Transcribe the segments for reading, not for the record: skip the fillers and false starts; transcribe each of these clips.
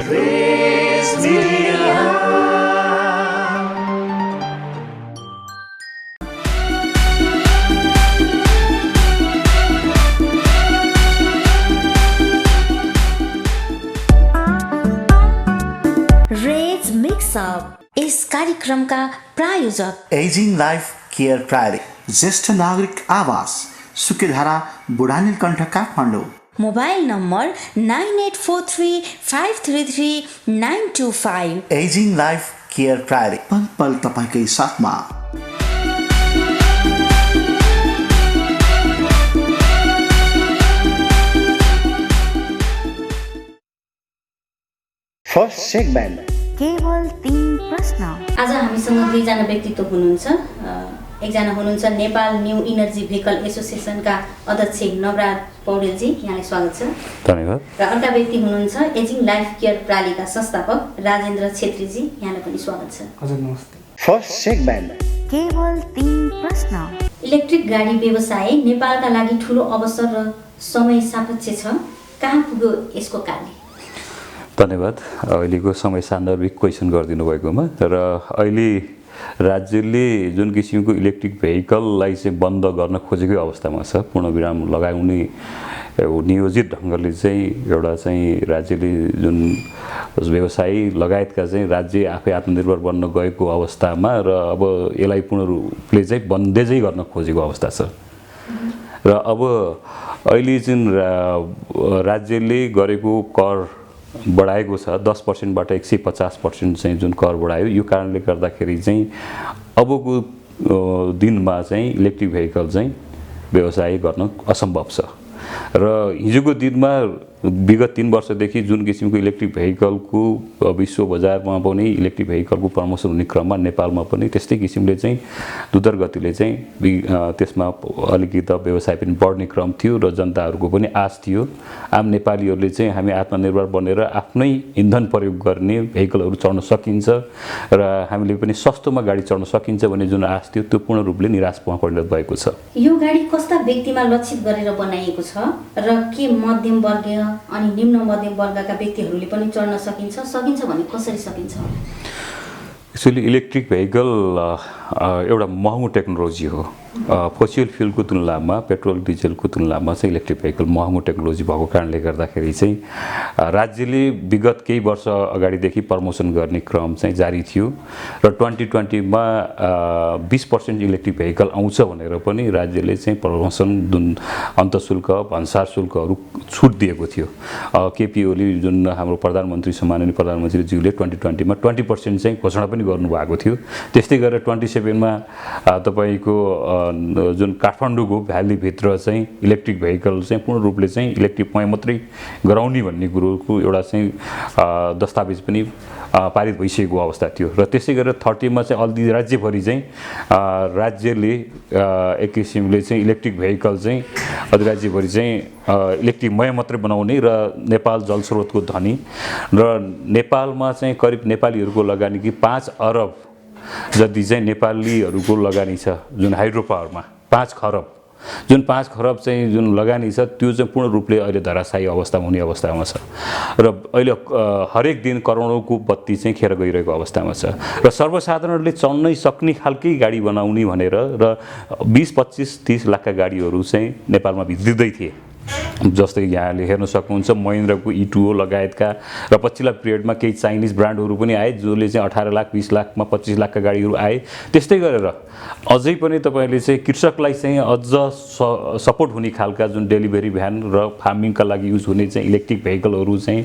Raise Media. Raise mix up इस कार्यक्रमका प्रायोजक एजिङ लाइफ केयर प्राली, ज्येष्ठ नागरिक आवास, Sukedhara, Budhanilkantha, Kathmandu. Mobile number 9843533925। Aging life care प्राली, पल पल तपाईकै साथमा। फर्स्ट सेगमेन्ट, केवल 3 प्रश्न। आज हामीसँग दुईजना व्यक्तित्व हुनुहुन्छ। एकजना हुनुहुन्छ नेपाल न्यू इनर्जी भेहिकल एसोसिएसनका अध्यक्ष नवराज पौडेलजी, यहाँलाई स्वागत छ। धन्यवाद। र अर्का व्यक्ति हुनुहुन्छ एजिङ लाइफ केयर प्रालीका संस्थापक राजेन्द्र छेत्रीजी, यहाँलाई पनि स्वागत छ। हजुर नमस्ते। फर्स्ट सेगमेन्ट, केवल 3 प्रश्न। इलेक्ट्रिक गाडी व्यवसाय नेपालका लागि ठुलो अवसर र समय सापेक्ष छ, कहाँ पुग्यो यसको कार्य? धन्यवाद अहिलेको समय सान्दर्भिक क्वेसन गरिदिनु भएकोमा। र अहिले राज्यले जुन किसिमको इलेक्ट्रिक भेहिकललाई चाहिँ बन्द गर्न खोजेकै अवस्थामा छ, पूर्णविराम लगाउने नियोजित ढङ्गले चाहिँ एउटा चाहिँ राज्यले जुन व्यवसायी लगायतका चाहिँ राज्य आफै आत्मनिर्भर बन्न गएको अवस्थामा र अब यसलाई पूर्ण रूपले चाहिँ बन्देजै गर्न खोजेको अवस्था छ। र अब अहिले जुन राज्यले गरेको कर बढाएको छ 10%बाट 150% चाहिँ जुन कर बढायो, यो कारणले गर्दाखेरि चाहिँ अबको दिनमा चाहिँ इलेक्ट्रिक भेहिकल चाहिँ व्यवसाय गर्न असम्भव छ। र हिजोको दिनमा विगत 3 वर्षदेखि जुन किसिमको इलेक्ट्रिक भेहिकलको विश्व बजारमा पनि इलेक्ट्रिक भेहिकलको प्रमोसन हुने क्रममा नेपालमा पनि त्यस्तै किसिमले चाहिँ दुधर गतिले चाहिँ त्यसमा अलिकति व्यवसाय पनि बढ्ने क्रम थियो र जनताहरूको पनि आश थियो। आम नेपालीहरूले चाहिँ हामी आत्मनिर्भर बनेर आफ्नै इन्धन प्रयोग गर्ने भेहिकलहरू चढ्न सकिन्छ र हामीले पनि सस्तोमा गाडी चढ्न सकिन्छ भन्ने जुन आश थियो त्यो पूर्ण रूपले निराशमा परिणत भएको छ। यो गाडी कस्ता व्यक्तिमा लक्षित गरेर बनाइएको छ र के मध्यम वर्गीय अनि निम्न मध्यम वर्गका व्यक्तिहरूले पनि चढ्न सकिन्छ भने कसरी सकिन्छ? एक्चुअली इलेक्ट्रिक भेहिकल एउटा महँगो टेक्नोलोजी हो। फोसिल फ्युलको तुलनामा, पेट्रोल डिजेलको तुलनामा चाहिँ इलेक्ट्रिक भेहिकल महँगो टेक्नोलोजी भएको कारणले गर्दाखेरि चाहिँ राज्यले विगत केही वर्ष अगाडिदेखि प्रमोसन गर्ने क्रम चाहिँ जारी थियो र 2020मा 20% इलेक्ट्रिक भेहिकल आउँछ भनेर पनि राज्यले चाहिँ प्रमोसन जुन अन्तशुल्क भन्सार शुल्कहरू छुट दिएको थियो। केपी ओली जुन हाम्रो प्रधानमन्त्री सम्माननीय प्रधानमन्त्रीज्यूले 2020मा 20% चाहिँ घोषणा पनि गर्नुभएको थियो। त्यस्तै गरेर 27मा तपाईको जुन काठमाडौँको भ्यालीभित्र चाहिँ इलेक्ट्रिक भेहिकल चाहिँ पूर्ण रूपले चाहिँ इलेक्ट्रिकमय मात्रै गराउने भन्ने कुरोको एउटा चाहिँ दस्तावेज पनि पारित भइसकेको अवस्था थियो। र त्यसै गरेर 30मा चाहिँ अलि राज्यभरि चाहिँ राज्यले एक किसिमले चाहिँ इलेक्ट्रिक भेहिकल चाहिँ अधिराज्यभरि चाहिँ इलेक्ट्रिकमय मात्रै बनाउने र नेपाल जलस्रोतको धनी र नेपालमा चाहिँ करिब नेपालीहरूको लगानी कि 5 अरब जति चाहिँ नेपालीहरूको लगानी छ जुन हाइड्रो पावरमा 5 खरब, जुन 5 खरब चाहिँ जुन लगानी छ त्यो चाहिँ पूर्ण रूपले अहिले धराशायी अवस्थामा हुने अवस्थामा छ र अहिले हरेक दिन करोडौँको बत्ती चाहिँ खेर गइरहेको अवस्थामा छ र सर्वसाधारणले चढ्नै सक्ने खालकै गाडी बनाउने भनेर र 20-25-30 लाखका गाडीहरू चाहिँ नेपालमा भित्रिँदै थिए। जस्तै यहाँले हेर्न सक्नुहुन्छ महिन्द्राको E2O लगायतका र पछिल्ला पिरियडमा केही चाइनिज ब्रान्डहरू पनि आए जसले चाहिँ 18 लाख 20 लाखमा 25 लाखका गाडीहरू आए। त्यस्तै गरेर अझै पनि तपाईले चाहिँ कृषकलाई चाहिँ अझ सपोर्ट हुने खालका जुन डेलिभरी भ्यान र फार्मिङका लागि युज हुने चाहिँ इलेक्ट्रिक भेहिकलहरू चाहिँ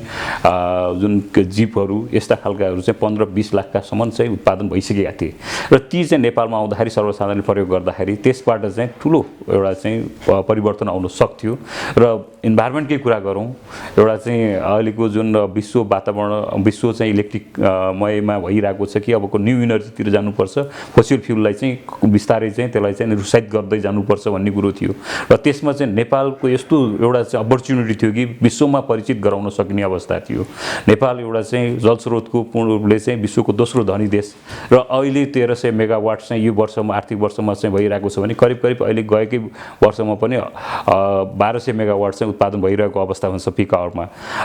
जुन जिपहरू यस्ता खालकाहरू चाहिँ 15-20 लाखका सम्म चाहिँ उत्पादन भइसकेका थिए र ती चाहिँ नेपालमा आउँदाखेरि सर्वसाधारणले प्रयोग गर्दाखेरि त्यसबाट चाहिँ ठुलो एउटा चाहिँ परिवर्तन आउन सक्थ्यो। र इन्भाइरोमेन्टकै कुरा गरौँ, एउटा चाहिँ अहिलेको जुन विश्व वातावरण विश्व चाहिँ इलेक्ट्रिकमयमा भइरहेको छ कि अबको न्यू इनर्जीतिर जानुपर्छ, फोसिल फ्युललाई चाहिँ बिस्तारै चाहिँ त्यसलाई चाहिँ निरुत्साहित गर्दै जानुपर्छ भन्ने कुरो थियो र त्यसमा चाहिँ नेपालको यस्तो एउटा चाहिँ अपर्च्युनिटी थियो कि विश्वमा परिचित गराउन सक्ने अवस्था थियो। नेपाल एउटा चाहिँ जलस्रोतको पूर्ण रूपले चाहिँ विश्वको दोस्रो धनी देश र अहिले 1300 मेगावाट चाहिँ यो वर्षमा आर्थिक वर्षमा चाहिँ भइरहेको छ भने करिब अहिले गएकै वर्षमा पनि 1200 मेगावाट चाहिँ उत्पादन भइरहेको अवस्था हुन्छ पिक आवरमा।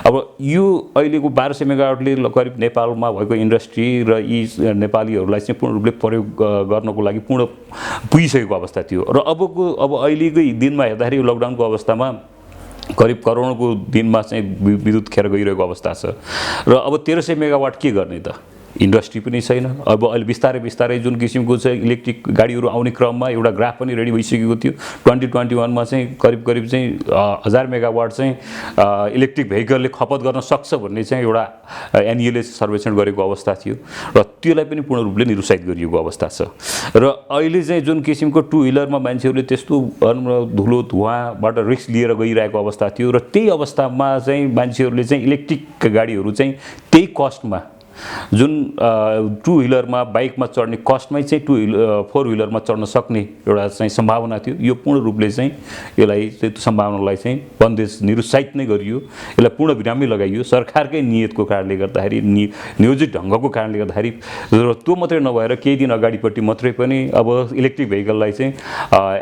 अब यो अहिलेको 1200 मेगावाटले करिब नेपालमा भएको इन्डस्ट्री र यी नेपालीहरूलाई चाहिँ पूर्ण रूपले प्रयोग गर्नको लागि पूर्ण पुगिसकेको अवस्था थियो र अब अहिलेकै दिनमा हेर्दाखेरि लकडाउनको अवस्थामा करिब करोडौँको दिनमा चाहिँ विद्युत खेर गइरहेको अवस्था छ र अब 1300 मेगावाट के गर्ने त? इन्डस्ट्री पनि छैन। अब अहिले बिस्तारै बिस्तारै जुन किसिमको चाहिँ इलेक्ट्रिक गाडीहरू आउने क्रममा एउटा ग्राफ पनि रेडी भइसकेको थियो। 2021 चाहिँ करिब चाहिँ 1000 मेगावाट चाहिँ इलेक्ट्रिक भेहिकलले खपत गर्न सक्छ भन्ने चाहिँ एउटा एनइएले सर्वेक्षण गरेको अवस्था थियो र त्यसलाई पनि पूर्ण रूपले निरुत्साहित गरिएको अवस्था छ। र अहिले चाहिँ जुन किसिमको टु व्हिलरमा मान्छेहरूले त्यस्तो धुलो धुवाँबाट रिस्क लिएर गइरहेको अवस्था थियो र त्यही अवस्थामा चाहिँ मान्छेहरूले चाहिँ इलेक्ट्रिक गाडीहरू चाहिँ त्यही कस्टमा जुन टु व्हिलरमा बाइकमा चढ्ने कस्टमै चाहिँ फोर व्हिलरमा चढ्न सक्ने एउटा चाहिँ सम्भावना थियो। यो पूर्ण रूपले चाहिँ यसलाई त्यो सम्भावनालाई चाहिँ बन्देज निरुत्साहित नै गरियो, यसलाई पूर्ण विरामी लगाइयो सरकारकै नियतको कारणले गर्दाखेरि, नियोजित ढङ्गको कारणले गर्दाखेरि। र त्यो मात्रै नभएर केही दिन अगाडिपट्टि मात्रै पनि अब इलेक्ट्रिक भेहिकललाई चाहिँ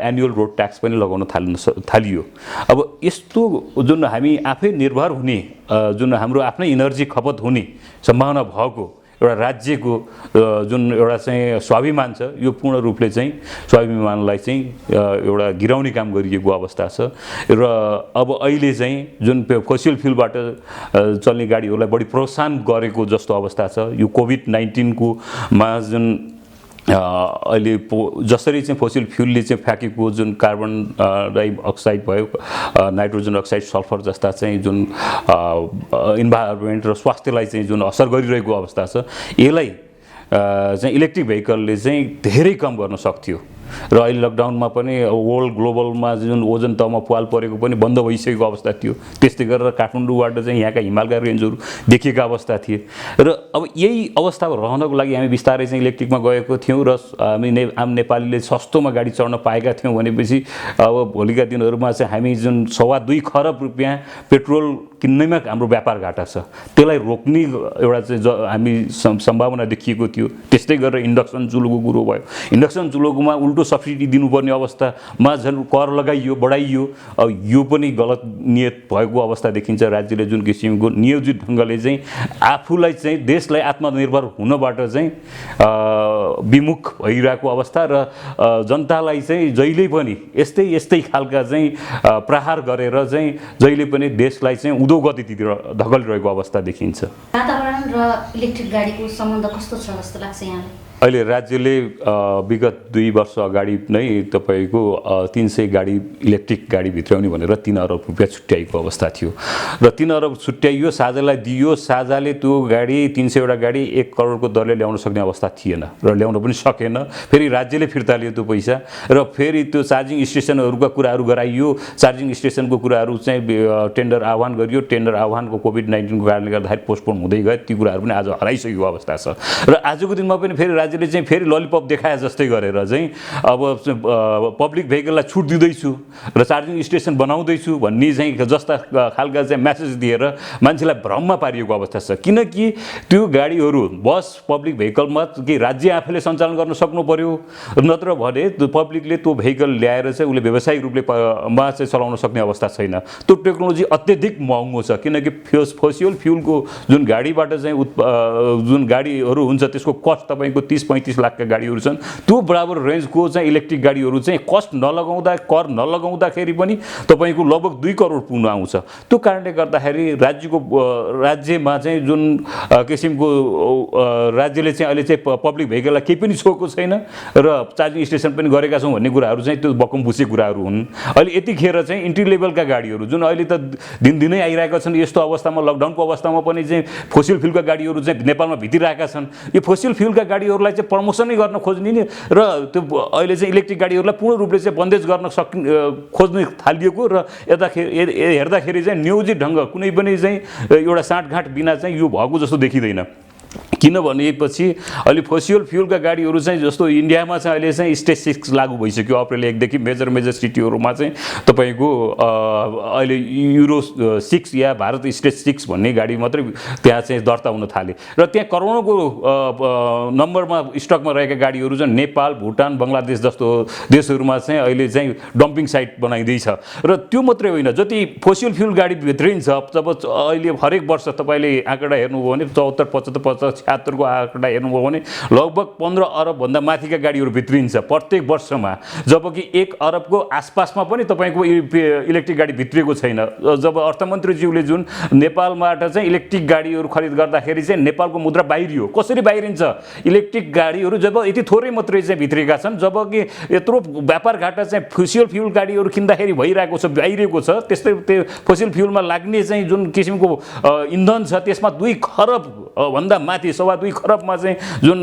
एनुअल रोड ट्याक्स पनि लगाउन थालियो। अब यस्तो जुन हामी आफै निर्भर हुने, जुन हाम्रो आफ्नै इनर्जी खपत हुने सम्भावना भएको एउटा राज्यको जुन एउटा चाहिँ स्वाभिमान छ, यो पूर्ण रूपले चाहिँ स्वाभिमानलाई चाहिँ एउटा गिराउने काम गरिएको अवस्था छ। र अब अहिले चाहिँ जुन फोसिल फ्युलबाट चल्ने गाडीहरूलाई बढी प्रोत्साहन गरेको जस्तो अवस्था छ। यो कोभिड-19 को मा जुन अहिले जसरी चाहिँ फोसिल फ्युलले चाहिँ फ्याँकेको जुन कार्बन डाइअक्साइड भयो, नाइट्रोजन अक्साइड, सल्फर जस्ता चाहिँ जुन इन्भाइरोमेन्ट र स्वास्थ्यलाई चाहिँ जुन असर गरिरहेको अवस्था छ, यसलाई चाहिँ इलेक्ट्रिक भेहिकलले चाहिँ धेरै कम गर्न सक्थ्यो। र अहिले लकडाउनमा पनि वर्ल्ड ग्लोबलमा जुन ओजन तहमा पाल परेको पनि बन्द भइसकेको अवस्था थियो। त्यस्तै गरेर काठमाडौँबाट चाहिँ यहाँका हिमालका रेन्जहरू देखिएका अवस्था थिए। र अब यही अवस्थामा रहनको लागि हामी बिस्तारै चाहिँ इलेक्ट्रिकमा गएको थियौँ र हामी आम नेपालीले सस्तोमा गाडी चढ्न पाएका थियौँ भनेपछि अब भोलिका दिनहरूमा चाहिँ हामी जुन 2.25 खरब रुपियाँ पेट्रोल किन्नैमा हाम्रो व्यापार घाटा छ, त्यसलाई रोक्ने एउटा चाहिँ हामी सम्भावना देखिएको थियो। त्यस्तै गरेर इन्डक्सन चुलोको कुरो भयो। इन्डक्सन चुलोकोमा उल्टो सब्सिडी दिनुपर्ने अवस्थामा झन् कर लगाइयो, बढाइयो। अब यो पनि गलत नियत भएको अवस्था देखिन्छ। राज्यले जुन किसिमको नियोजित ढङ्गले चाहिँ आफूलाई चाहिँ देशलाई आत्मनिर्भर हुनबाट चाहिँ विमुख भइरहेको अवस्था र जनतालाई चाहिँ जहिले पनि यस्तै खालका चाहिँ प्रहार गरेर चाहिँ जहिले पनि देशलाई चाहिँ उद्योगतितिर धकलिरहेको अवस्था देखिन्छ। वातावरण र इलेक्ट्रिक गाडीको सम्बन्ध कस्तो छ जस्तो लाग्छ यहाँलाई? अहिले राज्यले विगत 2 वर्ष अगाडि नै तपाईँको 300 गाडी इलेक्ट्रिक गाडी भित्राउने भनेर 3 अरब रुपियाँ छुट्याएको अवस्था थियो र 3 अरब छुट्याइयो, साझालाई दियो। साझाले त्यो गाडी 300 वटा गाडी 1 करोडको दरले ल्याउन सक्ने अवस्था थिएन र ल्याउन पनि सकेन। फेरि राज्यले फिर्ता लियो त्यो पैसा र फेरि त्यो चार्जिङ स्टेसनहरूका कुराहरू गराइयो। चार्जिङ स्टेसनको कुराहरू चाहिँ टेन्डर आह्वान गरियो। टेन्डर आह्वानको कोभिड-19 को कारणले गर्दाखेरि पोस्टपोन हुँदै गयो। ती कुराहरू पनि आज हराइसकेको अवस्था छ र आजको दिनमा पनि फेरि राज्यले चाहिँ फेरि ललिपप देखाए जस्तै गरेर चाहिँ अब पब्लिक भेहिकललाई छुट दिँदैछु र चार्जिङ स्टेसन बनाउँदैछु भन्ने चाहिँ जस्ता खालका चाहिँ म्यासेज दिएर मान्छेलाई भ्रममा पारिएको अवस्था छ। किनकि त्यो गाडीहरू बस पब्लिक भेहिकलमा कि राज्य आफैले सञ्चालन गर्न सक्नु पर्यो, नत्र भने त्यो पब्लिकले त्यो भेहिकल ल्याएर चाहिँ उसले व्यावसायिक रूपले चाहिँ चलाउन सक्ने अवस्था छैन। त्यो टेक्नोलोजी अत्यधिक महँगो छ। किनकि फोसिल फ्युलको जुन गाडीबाट चाहिँ जुन गाडीहरू हुन्छ त्यसको कस्ट तपाईँको 30-35 लाखका गाडीहरू छन्। त्यो बराबर रेन्जको चाहिँ इलेक्ट्रिक गाडीहरू चाहिँ कस्ट नलगाउँदा, कर नलगाउँदाखेरि पनि तपाईँको लगभग 2 करोड पुग्न आउँछ। त्यो कारणले गर्दाखेरि राज्यमा चाहिँ जुन किसिमको राज्यले चाहिँ अहिले चाहिँ पब्लिक भेहिकललाई केही पनि छोएको छैन र चार्जिङ स्टेसन पनि गरेका छौँ भन्ने कुराहरू चाहिँ त्यो बकमबुसे कुराहरू हुन्। अहिले यतिखेर चाहिँ इन्ट्री लेभलका गाडीहरू जुन अहिले त दिनदिनै आइरहेका छन्, यस्तो अवस्थामा लकडाउनको अवस्थामा पनि चाहिँ फोसिल फ्युलका गाडीहरू चाहिँ नेपालमा भित्रिरहेका छन्। यो फोसिल फ्युलका गाडीहरूलाई चाहिँ प्रमोसनै गर्न खोज्ने नि र त्यो अहिले चाहिँ इलेक्ट्रिक गाडीहरूलाई पूर्ण रूपले चाहिँ बन्देज गर्न खोज्ने थालिएको र हेर्दाखेरि चाहिँ नियोजित ढङ्ग कुनै पनि चाहिँ एउटा साँठगाँठ बिना चाहिँ यो भएको जस्तो देखिँदैन। किनभनेपछि अहिले फोसियल फ्युलका गाडीहरू चाहिँ जस्तो इन्डियामा चाहिँ अहिले चाहिँ स्टेज 6 लागू भइसक्यो अप्रिल 1 देखि मेजर सिटीहरूमा चाहिँ तपाईँको अहिले युरो 6 या भारत स्टेज 6 भन्ने गाडी मात्रै त्यहाँ चाहिँ दर्ता हुन थाले र त्यहाँ करोडौँको नम्बरमा स्टकमा रहेका गाडीहरू चाहिँ नेपाल भुटान बङ्गलादेश जस्तो देशहरूमा चाहिँ अहिले चाहिँ डम्पिङ साइट बनाइँदैछ र त्यो मात्रै होइन जति फोसियल फ्युल गाडी भित्रिन्छ जब अहिले हरेक वर्ष तपाईँले आँकडा हेर्नुभयो भने 74 75 76 को आँकडा हेर्नुभयो भने लगभग 15 अरबभन्दा माथिका गाडीहरू भित्रिन्छ प्रत्येक वर्षमा जबकि 1 अरबको आसपासमा पनि तपाईँको इलेक्ट्रिक गाडी भित्रिएको छैन जब अर्थमन्त्रीज्यूले जुन नेपालबाट चाहिँ इलेक्ट्रिक गाडीहरू खरिद गर्दाखेरि चाहिँ नेपालको मुद्रा बाहिरियो कसरी बाहिरिन्छ इलेक्ट्रिक गाडीहरू जब यति थोरै मात्रै चाहिँ भित्रिएका छन् जबकि यत्रो व्यापार घाटा चाहिँ फोसियल फ्युल गाडीहरू किन्दाखेरि भइरहेको छ बाहिरिएको छ त्यस्तै त्यो फोसियल फ्युलमा लाग्ने चाहिँ जुन किसिमको इन्धन छ त्यसमा 2 खरब भन्दा माथि 2.5 खरबमा चाहिँ जुन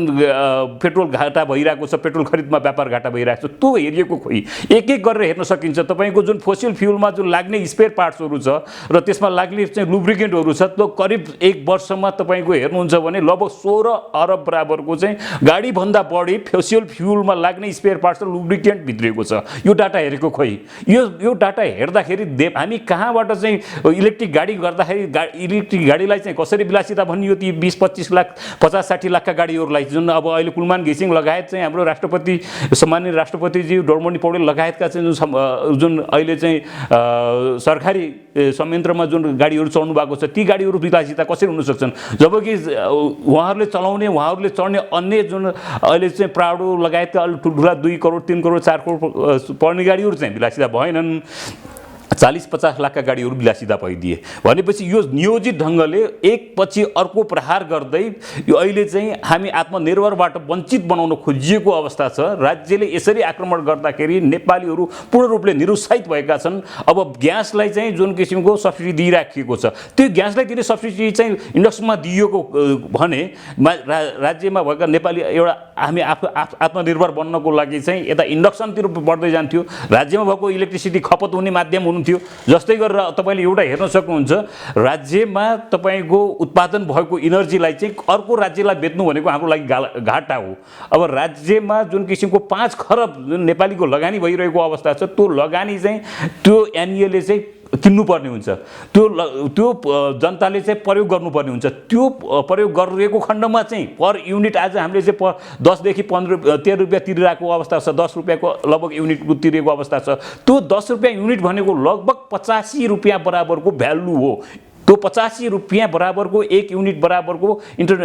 पेट्रोल घाटा भइरहेको छ पेट्रोल खरिदमा व्यापार घाटा भइरहेको छ त्यो हेरिएको खोइ एक गरेर हेर्न सकिन्छ तपाईँको जुन फोसियल फ्युलमा जुन लाग्ने स्पेयर पार्ट्सहरू छ र त्यसमा लाग्ने चाहिँ लुब्रिकेन्टहरू छ त्यो करिब 1 वर्षमा तपाईँको हेर्नुहुन्छ भने लगभग 16 अरब बराबरको चाहिँ गाडीभन्दा बढी फोसियल फ्युलमा लाग्ने स्पेयर पार्ट्स र लुब्रिकेन्ट भित्रिएको छ यो डाटा हेरेको खोइ यो डाटा हेर्दाखेरि हामी कहाँबाट चाहिँ इलेक्ट्रिक गाडी गर्दाखेरि इलेक्ट्रिक गाडीलाई चाहिँ कसरी विलासिता भनियो ती 20-25 लाख 50-60 लाखका गाडीहरूलाई जुन अब अहिले कुलमान घिसिङ लगायत चाहिँ हाम्रो राष्ट्रपति सम्माननीय राष्ट्रपतिज्यू द्रौपदी पौडेल लगायतका चाहिँ जुन अहिले चाहिँ सरकारी संयन्त्रमा जुन गाडीहरू चढ्नु भएको छ ती गाडीहरू विलासिता कसरी हुन सक्छन् जबकि उहाँहरूले चलाउने उहाँहरूले चढ्ने अन्य जुन अहिले चाहिँ प्राडो लगायतका ठुल्ठुला 2 करोड 3 करोड 4 करोड पर्ने गाडीहरू चाहिँ विलासिता भएनन् 40-50 लाखका गाडीहरू विलासिता भइदिए भनेपछि यो नियोजित ढङ्गले एकपछि अर्को प्रहार गर्दै यो अहिले चाहिँ हामी आत्मनिर्भरबाट वञ्चित बनाउन खोजिएको अवस्था छ राज्यले यसरी आक्रमण गर्दाखेरि नेपालीहरू पूर्ण रूपले निरुत्साहित भएका छन् अब ग्यासलाई चाहिँ जुन किसिमको सब्सिडी दिइराखिएको छ त्यो ग्यासलाई दिने सब्सिडी चाहिँ इन्डक्सनमा दिइएको भने राज्यमा भएका नेपाली एउटा हामी आत्मनिर्भर बन्नको लागि चाहिँ यता इन्डक्सनतिर बढ्दै जान्थ्यो राज्यमा भएको इलेक्ट्रिसिटी खपत हुने माध्यम हुनुहुन्थ्यो जस्तै गरेर तपाईले एउटा हेर्न सक्नुहुन्छ राज्यमा तपाईको उत्पादन भएको इनर्जीलाई चाहिँ अर्को राज्यलाई बेच्नु भनेको हाम्रो लागि घाटा हो अब राज्यमा जुन किसिमको 5 खरब जुन नेपालीको लगानी भइरहेको अवस्था छ त्यो लगानी चाहिँ त्यो एनईले चाहिँ किन्नुपर्ने हुन्छ त्यो जनताले चाहिँ प्रयोग गर्नुपर्ने हुन्छ त्यो प्रयोग गरिरहेको खण्डमा चाहिँ पर युनिट आज हामीले चाहिँ 10 देखि 13 रुपैयाँ तिरिरहेको अवस्था छ 10 रुपैयाँको लगभग युनिटको तिरेको अवस्था छ त्यो 10 रुपैयाँ युनिट भनेको लगभग 85 रुपैयाँ बराबरको भ्यालु हो त्यो 85 रुपैयाँ बराबरको 1 युनिट बराबरको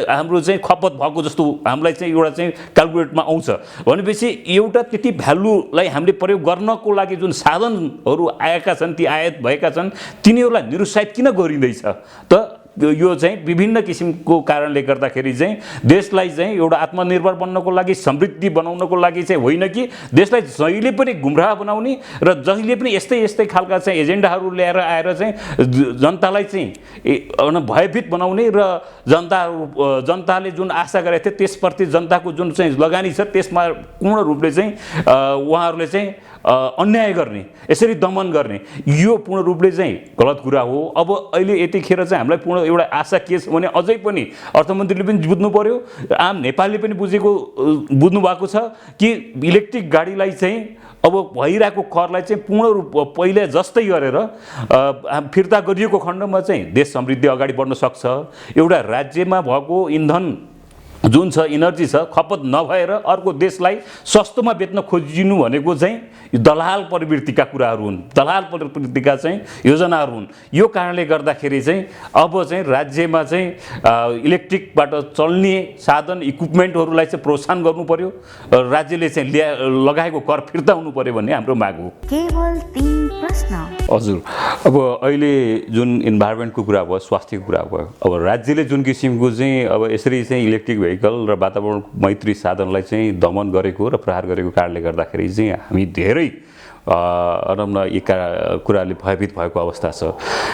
हाम्रो चाहिँ खपत भएको जस्तो हामीलाई चाहिँ एउटा चाहिँ क्याल्कुलेटमा आउँछ भनेपछि एउटा त्यति भ्यालुलाई हामीले प्रयोग गर्नको लागि जुन साधनहरू आएका छन् ती आयात भएका छन् तिनीहरूलाई निरुत्साहित किन गरिँदैछ त यो चाहिँ विभिन्न किसिमको कारणले गर्दाखेरि चाहिँ देशलाई चाहिँ एउटा आत्मनिर्भर बन्नको लागि समृद्धि बनाउनको लागि चाहिँ होइन कि देशलाई जहिले पनि गुमराह बनाउने र जहिले पनि यस्तै खालका चाहिँ एजेन्डाहरू ल्याएर आएर चाहिँ जनतालाई चाहिँ भयभीत बनाउने र जनताले जुन आशा गरेको थियो त्यसप्रति जनताको जुन चाहिँ लगानी छ त्यसमा पूर्ण रूपले चाहिँ उहाँहरूले चाहिँ अन्याय गर्ने यसरी दमन गर्ने यो पूर्ण रूपले चाहिँ गलत कुरा हो अब अहिले यतिखेर चाहिँ हामीलाई पूर्ण एउटा आशा के छ भने अझै पनि अर्थमन्त्रीले पनि बुझ्नु पर्यो आम नेपालीले पनि बुझ्नु भएको छ कि इलेक्ट्रिक गाडीलाई चाहिँ अब भइरहेको करलाई चाहिँ पूर्ण रूप पहिले जस्तै गरेर फिर्ता गरिएको खण्डमा चाहिँ देश समृद्धि अगाडि बढ्न सक्छ एउटा राज्यमा भएको इन्धन जुन छ इनर्जी छ खपत नभएर अर्को देशलाई सस्तोमा बेच्न खोजिनु भनेको चाहिँ दलाल प्रवृत्तिका कुराहरू हुन् दलाल प्रवृत्तिका चाहिँ योजनाहरू हुन् यो कारणले गर्दाखेरि चाहिँ अब चाहिँ राज्यमा चाहिँ इलेक्ट्रिकबाट चल्ने साधन इक्विपमेन्टहरूलाई चाहिँ प्रोत्साहन गर्नु पर्यो राज्यले चाहिँ लगाएको कर फिर्ता हुनु पर्यो भन्ने हाम्रो माग हो केवल 3 प्रश्न हजुर अब अहिले जुन इन्भाइरोमेन्टको कुरा भयो स्वास्थ्यको कुरा भयो अब राज्यले जुन किसिमको चाहिँ अब यसरी चाहिँ इलेक्ट्रिक भेहिकल र वातावरण मैत्री साधनलाई चाहिँ दमन गरेको र प्रहार गरेको कारणले गर्दाखेरि चाहिँ हामी धेरै अनम्न यी कुराले भयभीत भएको अवस्था छ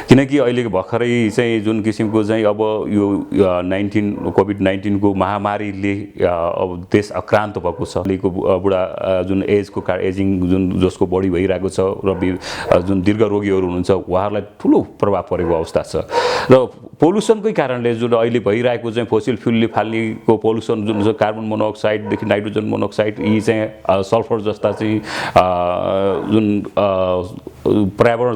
किनकि अहिले भर्खरै चाहिँ जुन किसिमको चाहिँ अब यो कोभिड-19 को महामारीले अब देश आक्रान्त भएको छ अहिलेको बुढा जुन एजिङ जुन जसको बढी भइरहेको छ र जुन दीर्घ रोगीहरू हुनुहुन्छ उहाँहरूलाई ठुलो प्रभाव परेको अवस्था छ र पोल्युसनकै कारणले जुन अहिले भइरहेको चाहिँ फोसिल फ्युलले फाल्नेको पोल्युसन जुन छ कार्बन मोनोअक्साइडदेखि नाइट्रोजन मोनोअक्साइड यी चाहिँ सल्फर जस्ता चाहिँ जुन पर्यावरण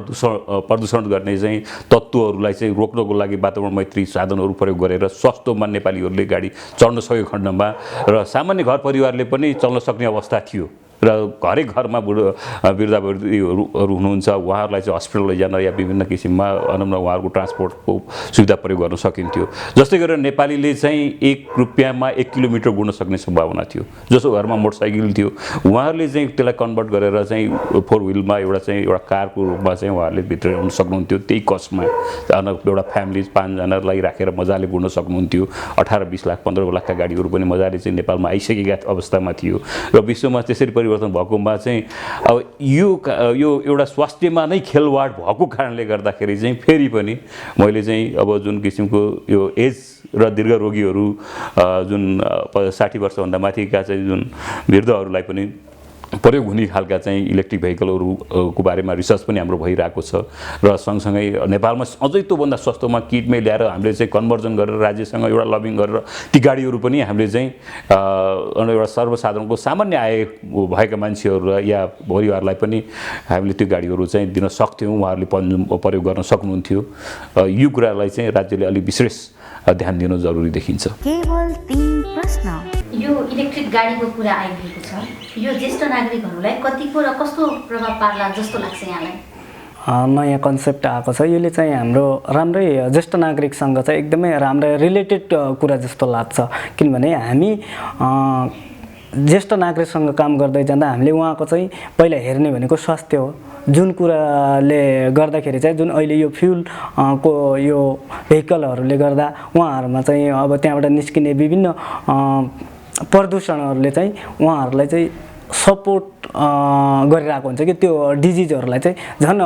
प्रदूषण गर्ने चाहिँ तत्त्वहरूलाई चाहिँ रोक्नको लागि वातावरण मैत्री साधनहरू प्रयोग गरेर सस्तोमा नेपालीहरूले गाडी चढ्न सकेको खण्डमा र सामान्य घर परिवारले पनि चल्न सक्ने अवस्था थियो र हरेक घरमा वृद्धावृद्धीहरू हुनुहुन्छ उहाँहरूलाई चाहिँ हस्पिटल लैजान या विभिन्न किसिममा उहाँहरूको ट्रान्सपोर्टको सुविधा प्रयोग गर्न सकिन्थ्यो। जस्तै गरेर नेपालीले चाहिँ 1 रुपियाँमा 1 किलोमिटर गुड्न सक्ने सम्भावना थियो। जसो घरमा मोटरसाइकल थियो उहाँहरूले चाहिँ त्यसलाई कन्भर्ट गरेर चाहिँ 4 व्हिलमा एउटा कारको रूपमा चाहिँ उहाँहरूले भित्र ल्याउन सक्नुहुन्थ्यो। त्यही कस्टमा एउटा फ्यामिली 5 जनालाई राखेर मजाले गुड्न सक्नुहुन्थ्यो। 18-20 लाख 15 लाखका गाडीहरू पनि मजाले चाहिँ नेपालमा आइसकेका अवस्थामा थियो र विश्वमा त्यसरी परिवर्तन भएकोमा चाहिँ अब यो एउटा स्वास्थ्यमा नै खेलवाड भएको कारणले गर्दाखेरि चाहिँ फेरि पनि मैले चाहिँ अब जुन किसिमको यो एज र दीर्घ रोगीहरू जुन 60 वर्षभन्दा माथिका चाहिँ जुन वृद्धहरूलाई पनि प्रयोग हुने खालका चाहिँ इलेक्ट्रिक भेहिकलहरूको बारेमा रिसर्च पनि हाम्रो भइरहेको छ र सँगसँगै नेपालमा अझै त्योभन्दा सस्तोमा किटमै ल्याएर हामीले चाहिँ कन्भर्जन गरेर राज्यसँग एउटा लबिङ गरेर ती गाडीहरू पनि हामीले चाहिँ एउटा सर्वसाधारणको सामान्य आय भएका मान्छेहरूलाई या परिवारलाई पनि हामीले त्यो गाडीहरू चाहिँ दिन सक्थ्यौँ। उहाँहरूले प्रयोग गर्न सक्नुहुन्थ्यो। यो कुरालाई चाहिँ राज्यले अलिक विशेष ध्यान दिनु जरुरी देखिन्छ। केवल 3 प्रश्न। यो इलेक्ट्रिक गाडीको कुरा आइरहेको छ, यो ज्येष्ठ नागरिकहरूलाई कतिको र कस्तो प्रभाव पार्ला जस्तो लाग्छ यहाँलाई? नयाँ कन्सेप्ट आएको छ। यसले चाहिँ हाम्रो राम्रै ज्येष्ठ नागरिकसँग चाहिँ एकदमै राम्रै रिलेटेड कुरा जस्तो लाग्छ। किनभने हामी ज्येष्ठ नागरिकसँग काम गर्दै जाँदा हामीले उहाँको चाहिँ पहिला हेर्ने भनेको स्वास्थ्य हो। जुन कुराले गर्दाखेरि चाहिँ जुन अहिले यो फ्युल को यो भेहिकलहरूले गर्दा उहाँहरूमा चाहिँ अब त्यहाँबाट निस्किने विभिन्न प्रदूषणहरूले चाहिँ उहाँहरूलाई चाहिँ सपोर्ट गरिरहेको हुन्छ कि त्यो डिजिजहरूलाई चाहिँ झन्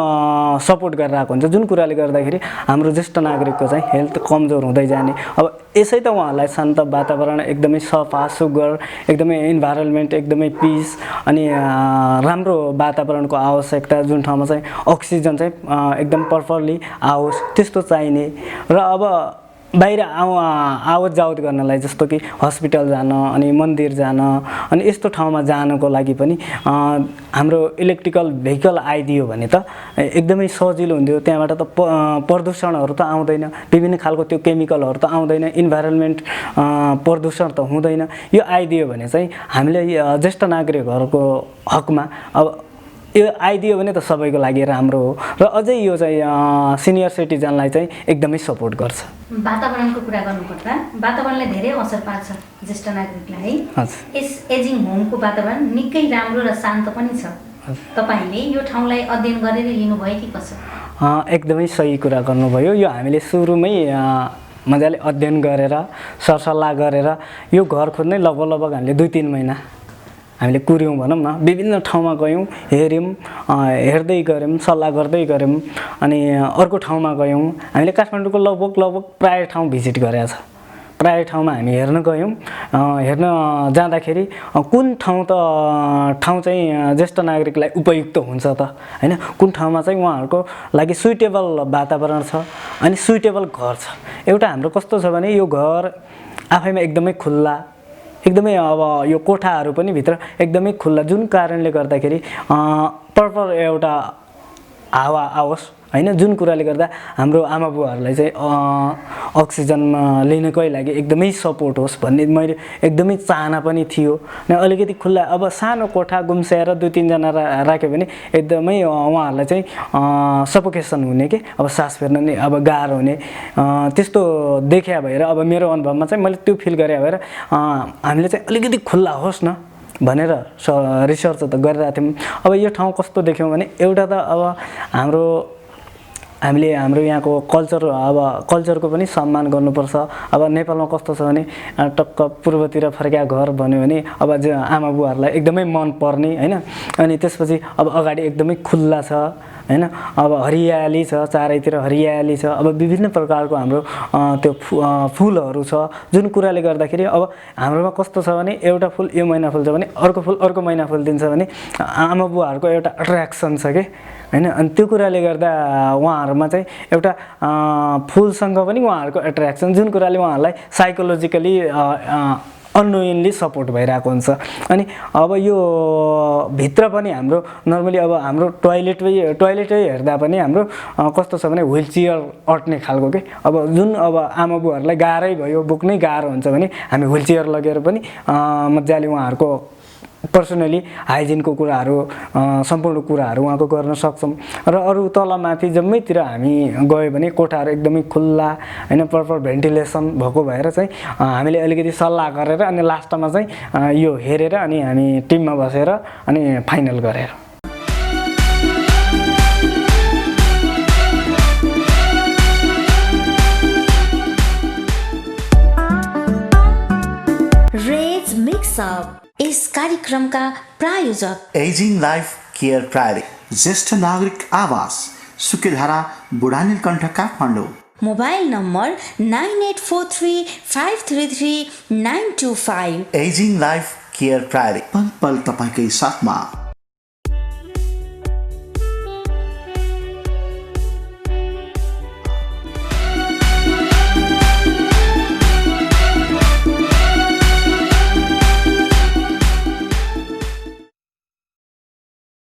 सपोर्ट गरिरहेको हुन्छ। जुन कुराले गर्दाखेरि हाम्रो ज्येष्ठ नागरिकको चाहिँ हेल्थ कमजोर हुँदै जाने। अब यसै त उहाँहरूलाई शान्त वातावरण एकदमै सफा सुग्घर एकदमै इन्भाइरोमेन्ट एकदमै पिस अनि राम्रो वातावरणको आवश्यकता जुन ठाउँमा चाहिँ अक्सिजन चाहिँ एकदम प्रपरली आओस् त्यस्तो चाहिने र अब बाहिर आवत जावत गर्नलाई जस्तो कि हस्पिटल जान अनि मन्दिर जान अनि यस्तो ठाउँमा जानको लागि पनि हाम्रो इलेक्ट्रिकल भेहिकल आइदियो भने त एकदमै सजिलो हुन्थ्यो। त्यहाँबाट त प्रदूषणहरू त आउँदैन, विभिन्न खालको त्यो केमिकलहरू त आउँदैन, इन्भाइरोमेन्ट प्रदूषण त हुँदैन। यो आइदियो भने चाहिँ हामीले ज्येष्ठ नागरिकहरूको हकमा अब यो आइदियो भने त सबैको लागि राम्रो हो र अझै यो चाहिँ सिनियर सिटिजनलाई चाहिँ एकदमै सपोर्ट गर्छ। वातावरणको कुरा गर्नुपर्दा वातावरणले धेरै असर पार्छ ज्येष्ठ नागरिकलाई है। यस एजिङ होमको वातावरण निकै राम्रो र शान्त पनि छ। तपाईले यो ठाउँलाई अध्ययन गरेर लिनुभयो कि कसो? एकदमै सही कुरा गर्नुभयो। यो हामीले सुरुमै मजाले अध्ययन गरेर सरसल्लाह गरेर यो घर खोज्नै लगभग हामीले 2-3 महिना हामीले कुर्यौँ भनौँ न। विभिन्न ठाउँमा गयौँ, हेऱ्यौँ, हेर्दै गऱ्यौँ, सल्लाह गर्दै गऱ्यौँ। अनि अर्को ठाउँमा गयौँ। हामीले काठमाडौँको लगभग प्राय ठाउँ भिजिट गरेका छ। प्राय ठाउँमा हामी हेर्न गयौँ। हेर्न जाँदाखेरि कुन ठाउँ चाहिँ ज्येष्ठ नागरिकलाई उपयुक्त हुन्छ त हैन, कुन ठाउँमा चाहिँ उहाँहरूको लागि सुइटेबल वातावरण छ अनि सुइटेबल घर छ। एउटा हाम्रो कस्तो छ भने यो घर आफैमा एकदमै खुल्ला, एकदमै अब यो कोठाहरू पनि भित्र एकदमै खुल्ला, जुन कारणले गर्दाखेरि प्रपर एउटा हावा आओस् हैन। जुन कुराले गर्दा हाम्रो आमा बुवाहरूलाई चाहिँ अक्सिजन लिनकै लागि एकदमै सपोर्ट होस् भन्ने मैले एकदमै चाहना पनि थियो। अनि अलिकति खुल्ला अब सानो कोठा गुम्स्याएर 2-3 जना राख्यो भने एकदमै उहाँहरूलाई चाहिँ सफोकेसन हुने के अब सास फेर्न नि अब गाह्रो हुने त्यस्तो देखिया भएर अब मेरो अनुभवमा चाहिँ मैले त्यो फिल गरे भएर हामीले चाहिँ अलिकति खुल्ला होस् न भनेर रिसर्च त गरिरहेको थियौँ। अब यो ठाउँ कस्तो देख्यौँ भने एउटा त अब हामीले हाम्रो यहाँको कल्चरको पनि सम्मान गर्नुपर्छ। अब नेपालमा कस्तो छ भने टक्क पूर्वतिर फर्किया घर भन्यो भने अब आमा बुवाहरूलाई एकदमै मन पर्ने हैन। अनि त्यसपछि अब अगाडि एकदमै खुल्ला छ हैन, अब हरियाली छ, चारैतिर हरियाली छ। अब विभिन्न प्रकारको हाम्रो त्यो फुलहरू छ जुन कुराले गर्दाखेरि अब हाम्रोमा कस्तो छ भने एउटा फुल यो महिना फुल्छ भने अर्को फुल अर्को महिना फुलिदिन्छ भने आमा बुवाहरूको एउटा अट्र्याक्सन छ के होइन। अनि त्यो कुराले गर्दा उहाँहरूमा चाहिँ एउटा फुलसँग पनि उहाँहरूको एट्र्याक्सन, जुन कुराले उहाँहरूलाई साइकोलोजिकली अननोइङली सपोर्ट भइरहेको हुन्छ। अनि अब यो भित्र पनि हाम्रो नर्मली अब हाम्रो टोइलेटै हेर्दा पनि हाम्रो कस्तो छ भने व्हिल चेयर अट्ने खालको के। अब जुन अब आमा बुवाहरूलाई गाह्रै भयो, बोक्नै गाह्रो हुन्छ भने हामी व्हिल चेयर लगेर पनि मजाले उहाँहरूको पर्सनली हाइजिनको कुराहरू सम्पूर्ण कुराहरू उहाँको गर्न सक्छौँ। र अरू तलमाथि जम्मैतिर हामी गयो भने कोठाहरू एकदमै खुल्ला होइन, प्रपर भेन्टिलेसन भएको भएर चाहिँ हामीले अलिकति सल्लाह गरेर अनि लास्टमा चाहिँ यो हेरेर अनि हामी टिममा बसेर अनि फाइनल गरेर। रेज मिक्सअप इस कार्यक्रमका प्रायोजक एजिङ लाइफ केयर प्राली, ज्येष्ठ नागरिक आवास, Sukedhara, Budhanilkantha, Kathmandu. Mobile number 9843533925। Aging life care प्राली, पल पल तपाईँकै साथमा।